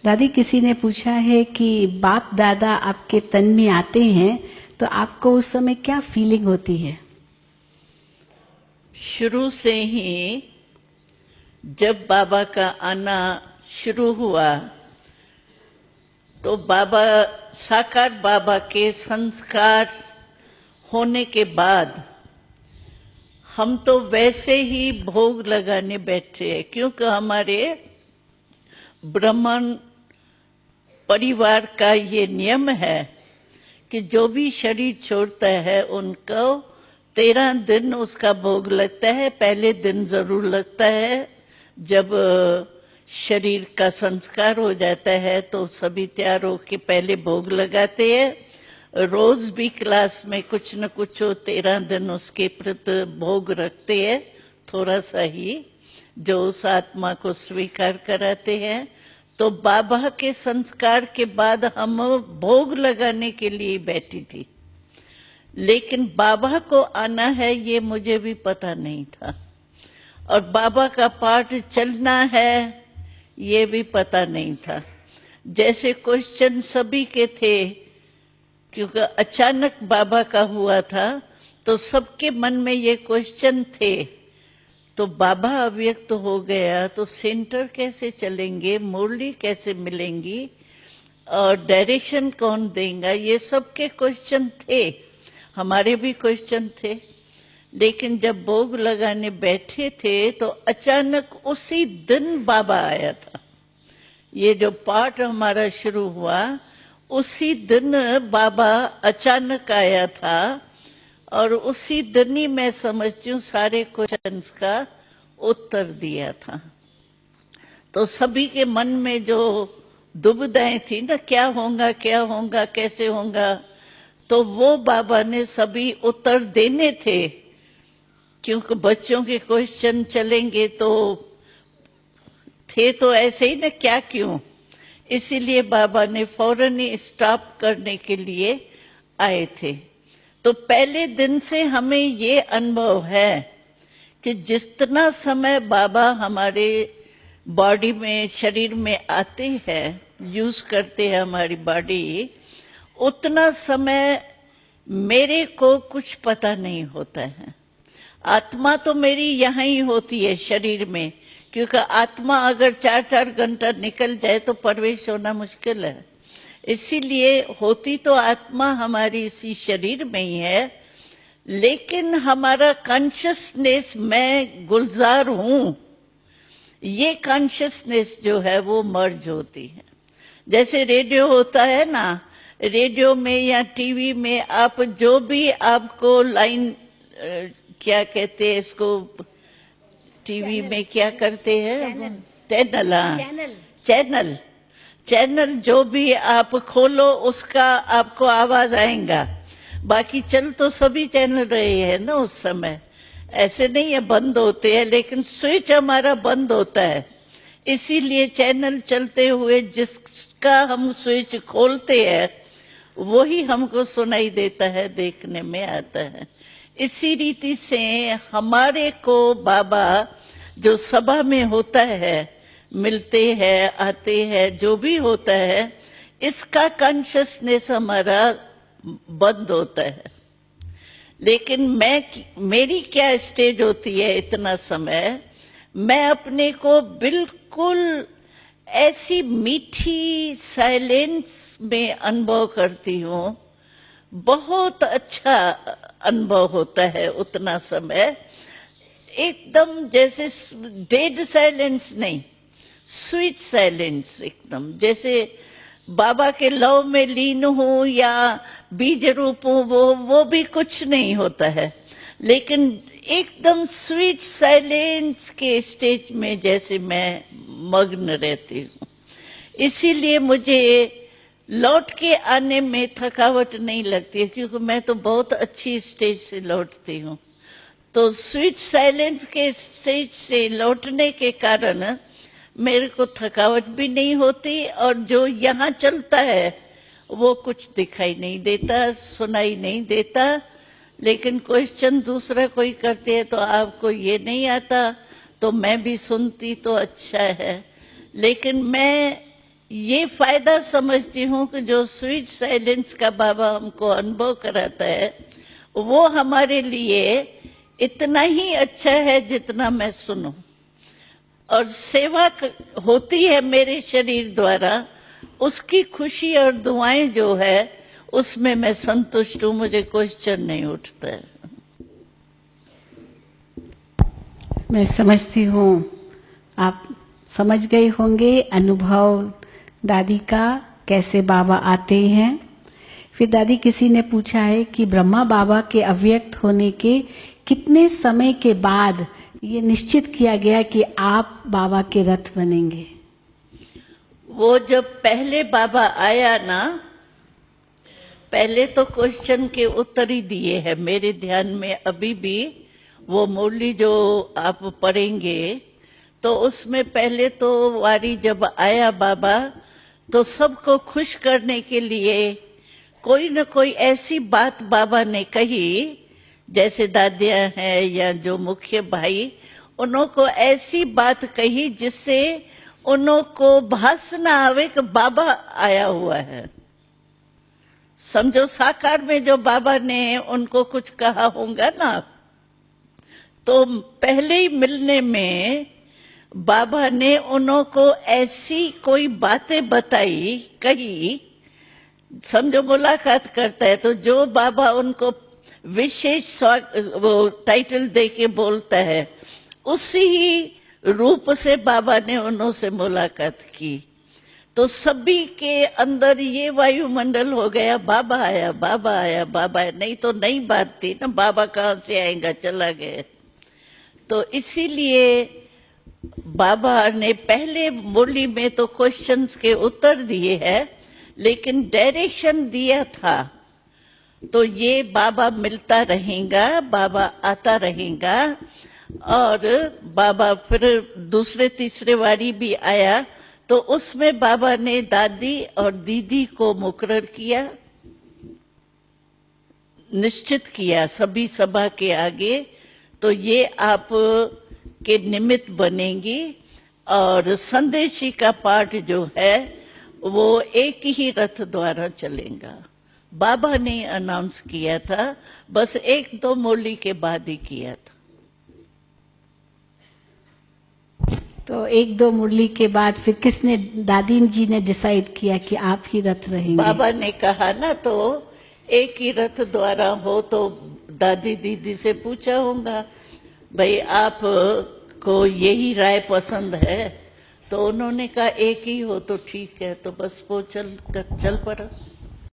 दादी, किसी ने पूछा है कि बाप दादा आपके तन में आते हैं तो आपको उस समय क्या फीलिंग होती है? शुरू से ही जब बाबा का आना शुरू हुआ तो बाबा, साकार बाबा के संस्कार होने के बाद हम तो वैसे ही भोग लगाने बैठे हैं, क्योंकि हमारे ब्राह्मण परिवार का ये नियम है कि जो भी शरीर छोड़ता है उनको 13 दिन उसका भोग लगता है। पहले दिन जरूर लगता है, जब शरीर का संस्कार हो जाता है तो सभी तैयार होके पहले भोग लगाते हैं। रोज भी क्लास में कुछ न कुछ 13 दिन उसके प्रति भोग रखते हैं, थोड़ा सा ही, जो उस आत्मा को स्वीकार कराते हैं। तो बाबा के संस्कार के बाद हम भोग लगाने के लिए बैठी थी, लेकिन बाबा को आना है ये मुझे भी पता नहीं था, और बाबा का पाठ चलना है ये भी पता नहीं था। जैसे क्वेश्चन सभी के थे, क्योंकि अचानक बाबा का हुआ था तो सबके मन में ये क्वेश्चन थे। तो बाबा अव्यक्त हो गया तो सेंटर कैसे चलेंगे, मुरली कैसे मिलेंगी और डायरेक्शन कौन देगा, ये सब के क्वेश्चन थे, हमारे भी क्वेश्चन थे। लेकिन जब भोग लगाने बैठे थे तो अचानक उसी दिन बाबा आया था। ये जो पाठ हमारा शुरू हुआ उसी दिन बाबा अचानक आया था, और उसी दिन ही मैं समझती हूँ सारे क्वेश्चंस का उत्तर दिया था। तो सभी के मन में जो दुविधाएं थी ना, क्या होगा कैसे होगा, तो वो बाबा ने सभी उत्तर देने थे, क्योंकि बच्चों के क्वेश्चन चलेंगे तो थे तो ऐसे ही ना, क्या क्यों, इसीलिए बाबा ने फौरन ही स्टॉप करने के लिए आए थे। तो पहले दिन से हमें ये अनुभव है कि जितना समय बाबा हमारे बॉडी में, शरीर में आते हैं, यूज करते हैं हमारी बॉडी, उतना समय मेरे को कुछ पता नहीं होता है। आत्मा तो मेरी यहाँ ही होती है शरीर में, क्योंकि आत्मा अगर 4-4 घंटा निकल जाए तो प्रवेश होना मुश्किल है। इसीलिए होती तो आत्मा हमारी इसी शरीर में ही है, लेकिन हमारा कॉन्शियसनेस, मैं गुलजार हूं, ये कॉन्शियसनेस जो है वो मर्ज होती है। जैसे रेडियो होता है ना, रेडियो में या टीवी में आप जो भी आपको लाइन, क्या कहते हैं इसको, टीवी में क्या करते हैं, चैनल, हाँ, चैनल चैनल जो भी आप खोलो उसका आपको आवाज आएगा। बाकी चल तो सभी चैनल रहे हैं ना उस समय, ऐसे नहीं है बंद होते हैं, लेकिन स्विच हमारा बंद होता है। इसीलिए चैनल चलते हुए जिसका हम स्विच खोलते हैं वही हमको सुनाई देता है, देखने में आता है। इसी रीति से हमारे को बाबा जो सभा में होता है, मिलते हैं, आते हैं, जो भी होता है, इसका कॉन्शियसनेस हमारा बंद होता है। लेकिन मेरी क्या स्टेज होती है, इतना समय मैं अपने को बिल्कुल ऐसी मीठी साइलेंस में अनुभव करती हूँ। बहुत अच्छा अनुभव होता है उतना समय, एकदम जैसे डेड साइलेंस नहीं, स्वीट साइलेंस, एकदम जैसे बाबा के लव में लीन हूं या बीज रूप हूं, वो भी कुछ नहीं होता है, लेकिन एकदम स्वीट साइलेंस के स्टेज में जैसे मैं मग्न रहती हूँ। इसीलिए मुझे लौट के आने में थकावट नहीं लगती है, क्योंकि मैं तो बहुत अच्छी स्टेज से लौटती हूँ। तो स्वीट साइलेंस के स्टेज से लौटने के कारण मेरे को थकावट भी नहीं होती, और जो यहाँ चलता है वो कुछ दिखाई नहीं देता, सुनाई नहीं देता। लेकिन क्वेश्चन दूसरा कोई करते हैं तो आपको ये नहीं आता, तो मैं भी सुनती तो अच्छा है। लेकिन मैं ये फायदा समझती हूँ कि जो स्वीट साइलेंस का बाबा हमको अनुभव कराता है वो हमारे लिए इतना ही अच्छा है जितना मैं सुनूं, और सेवा होती है मेरे शरीर द्वारा, उसकी खुशी और दुआएं जो है उसमें मैं संतुष्ट हूँ, मुझे क्वेश्चन नहीं उठता है। मैं समझती हूँ आप समझ गए होंगे अनुभव दादी का, कैसे बाबा आते हैं। फिर दादी किसी ने पूछा है कि ब्रह्मा बाबा के अव्यक्त होने के कितने समय के बाद ये निश्चित किया गया कि आप बाबा के रथ बनेंगे? वो जब पहले बाबा आया ना, पहले तो क्वेश्चन के उत्तर ही दिए हैं मेरे ध्यान में अभी भी। वो मुरली जो आप पढ़ेंगे तो उसमें पहले तो वारी जब आया बाबा तो सबको खुश करने के लिए कोई न कोई ऐसी बात बाबा ने कही, जैसे दादियाँ हैं या जो मुख्य भाई, उनको ऐसी बात कही जिससे उनको भास ना आवे कि बाबा आया हुआ है। समझो साकार में जो बाबा ने उनको कुछ कहा होगा ना, तो पहले ही मिलने में बाबा ने उनको ऐसी कोई बातें बताई कही, समझो मुलाकात करता है तो जो बाबा उनको विशेष वो टाइटल दे के बोलता है, उसी ही रूप से बाबा ने उनसे मुलाकात की। तो सभी के अंदर ये वायुमंडल हो गया, बाबा आया बाबा आया बाबा आया। नहीं तो नई बात थी ना, बाबा कहाँ से आएगा, चला गया। तो इसीलिए बाबा ने पहले मुरली में तो क्वेश्चंस के उत्तर दिए हैं, लेकिन डायरेक्शन दिया था। तो ये बाबा मिलता रहेगा, बाबा आता रहेगा। और बाबा फिर दूसरे तीसरे वारी भी आया तो उसमें बाबा ने दादी और दीदी को मुकर्रर किया, निश्चित किया सभी सभा के आगे, तो ये आप के निमित्त बनेंगी। और संदेशी का पाठ जो है वो एक ही रथ द्वारा चलेगा। बाबा ने अनाउंस किया था, बस एक दो मुरली के बाद ही किया था। तो एक दो मुरली के बाद फिर किसने, दादी जी ने डिसाइड किया कि आप ही रथ रहेंगे? बाबा ने कहा ना, तो एक ही रथ द्वारा हो तो दादी दीदी से पूछा होगा भाई आप को यही राय पसंद है, तो उन्होंने कहा एक ही हो तो ठीक है, तो बस वो चल पड़ा।